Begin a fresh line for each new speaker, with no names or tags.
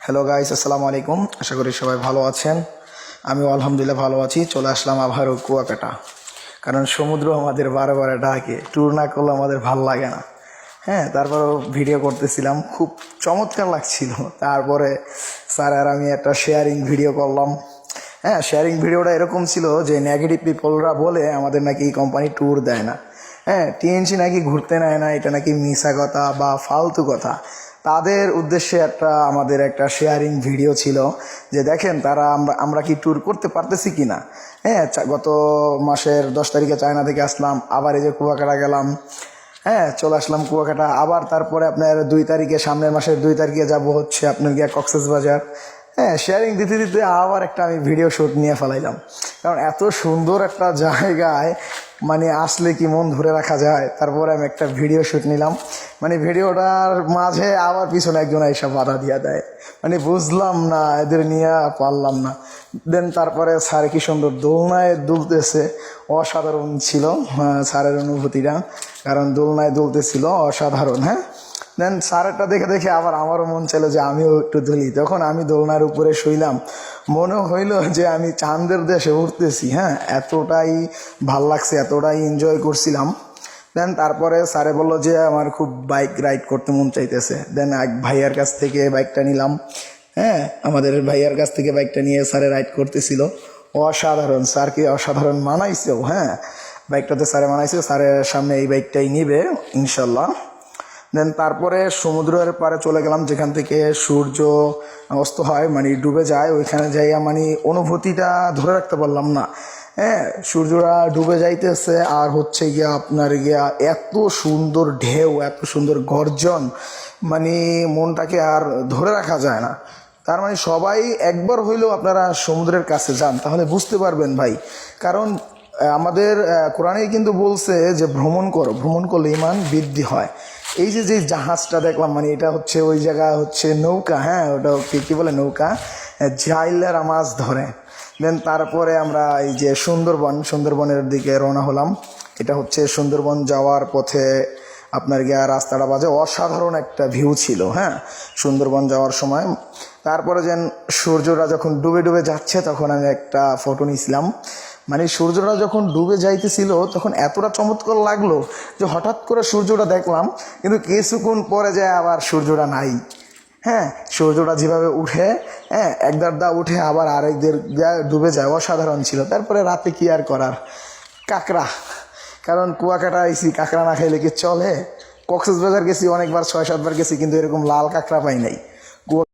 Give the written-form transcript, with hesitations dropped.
Hello guys, আসসালামু আলাইকুম। আশা করি সবাই ভালো আছেন। আমিও আলহামদুলিল্লাহ ভালো আছি। চলে আসলাম আবারও কুয়াকাটা, কারণ সমুদ্র আমাদের বারে বারে ডাকে, ট্যুর না করলে আমাদের ভাল লাগে না। তারপরেও ভিডিও করতেছিলাম, খুব চমৎকার লাগছিল। তারপরে স্যার আর আমি একটা শেয়ারিং ভিডিও করলাম। শেয়ারিং ভিডিওটা এরকম ছিল যে নেগেটিভ পিপলরা বলে আমাদের নাকি এই কোম্পানি ট্যুর দেয় না, টিএনসি নাকি ঘুরতে নেয় না, এটা নাকি মিশা কথা বা ফালতু কথা। তাদের উদ্দেশ্যে আমাদের একটা শেয়ারিং ভিডিও ছিল যে দেখেন তারা আমরা কি ট্যুর করতে পারতেছি কি না। গত মাসের 10 তারিখে চায়না থেকে আসলাম, আবার এই যে কুয়াকাটা গেলাম। চলে আসলাম কুয়াকাটা, আবার তারপরে আপনার 2 তারিখে, সামনের মাসের 2 তারিখে যাব হচ্ছে আপনার গিয়া কক্সবাজার। শেয়ারিং দিতে দিতে আবার একটা আমি ভিডিও শ্যুট নিয়ে ফেলাইলাম, কারণ এত সুন্দর একটা জায়গায় মানে আসলে কি মন ধরে রাখা যায়। তারপরে আমি একটা ভিডিও শ্যুট নিলাম, মানে ভিডিওটার মাঝে আবার পিছনে একজন এসব বাধা দিয়ে দেয়, মানে বুঝলাম না, এদের নিয়ে পারলাম না। দেন তারপরে স্যার কি সুন্দর দোলনায় দুলতেছে, অসাধারণ ছিল স্যারের অনুভূতিটা, কারণ দোলনায় দুলতেছিল অসাধারণ। দেন স্যারেরটা দেখে দেখে আবার আমারও মন চাইলো যে আমিও একটু দুলি। তখন আমি দোলনার উপরে শুইলাম, মনে হইল যে আমি চাঁদের দেশে উঠতেছি। এতটাই ভাল লাগছে, এতটাই এনজয় করছিলাম। দেন তারপরে স্যারে বললো যে আমার খুব বাইক রাইড করতে মন চাইতেছে। দেন এক ভাইয়ার কাছ থেকে বাইকটা নিলাম। আমাদের ভাইয়ার কাছ থেকে বাইকটা নিয়ে স্যারে রাইড করতেছিল। অসাধারণ, স্যারকে অসাধারণ মানাইছেও। বাইকটাতে স্যারে মানাইছে, স্যারের সামনে এই বাইকটাই নিবে ইনশাল্লাহ। দেন তারপরে সমুদ্রের পাড়ে চলে গেলাম, যেখান থেকে সূর্য অস্ত হয়, মানে ডুবে যায়। ওইখানে যাইয়া মানে অনুভূতিটা ধরে রাখতে পারলাম না। সূর্যটা ডুবে যাইতেছে আর হচ্ছে গিয়া আপনার এত সুন্দর ঢেউ, এত সুন্দর গর্জন, মানে মনটাকে আর ধরে রাখা যায় না। তার মানে সবাই একবার হইলেও আপনারা সমুদ্রের কাছে যান, তাহলে বুঝতে পারবেন ভাই। কারণ আমাদের কোরআনেই কিন্তু বলছে যে ভ্রমণ করো, ভ্রমণ করলে ঈমান বৃদ্ধি হয়। এই যে যে জাহাজটা দেখলাম, মানে এটা হচ্ছে ওই জায়গা হচ্ছে নৌকা। ওটা কি বলে নৌকা, জাইলারা মাছ ধরে। দেন তারপরে আমরা এই যে সুন্দরবনের দিকে রওনা হলাম। এটা হচ্ছে সুন্দরবন যাওয়ার পথে আপনার রাস্তাটা বাজে, অসাধারণ একটা ভিউ ছিল সুন্দরবন যাওয়ার সময়। তারপরে যেন সূর্যটা যখন ডুবে ডুবে যাচ্ছে, তখন আমি একটা ফটো নিয়েছিলাম। মানে সূর্যটা যখন ডুবে যাইতেছিল তখন এতটা চমৎকার লাগলো যে হঠাৎ করে সূর্যটা দেখলাম, কিন্তু কিছুক্ষণ পরে যায় আবার সূর্যটা নাই। সূর্যটা যেভাবে উঠে, একদার দা উঠে আবার আরেকদের ডুবে যায়, অসাধারণ ছিল। তারপরে রাতে কি আর করার, কাঁকড়া, কারণ কুয়াকাটা আইসি, কাঁকড়া না খাইলে কি চলে। কক্সবাজার গেছি অনেকবার, 6-7 বার গেছি, কিন্তু এরকম লাল কাঁকড়া পাই নাই।